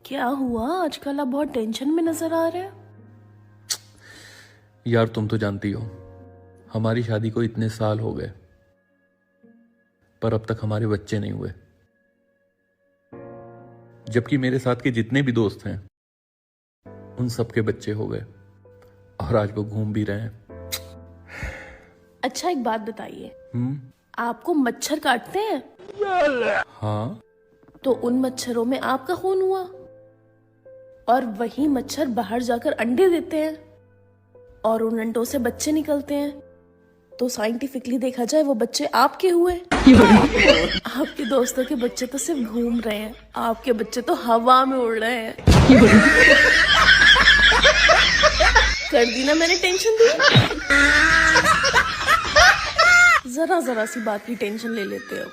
क्या हुआ आजकल? आप बहुत टेंशन में नजर आ रहे हैं। यार तुम तो जानती हो हमारी शादी को इतने साल हो गए पर अब तक हमारे बच्चे नहीं हुए, जबकि मेरे साथ के जितने भी दोस्त हैं उन सबके बच्चे हो गए और आज वो घूम भी रहे हैं। अच्छा एक बात बताइए, आपको मच्छर काटते हैं? हाँ। तो उन मच्छरों में आपका खून हुआ और वही मच्छर बाहर जाकर अंडे देते हैं और उन अंडों से बच्चे निकलते हैं, तो साइंटिफिकली देखा जाए वो बच्चे आपके हुए। आपके दोस्तों के बच्चे तो सिर्फ घूम रहे हैं, आपके बच्चे तो हवा में उड़ रहे हैं। कर दी ना मैंने टेंशन दी। जरा जरा सी बात की टेंशन ले लेते हो।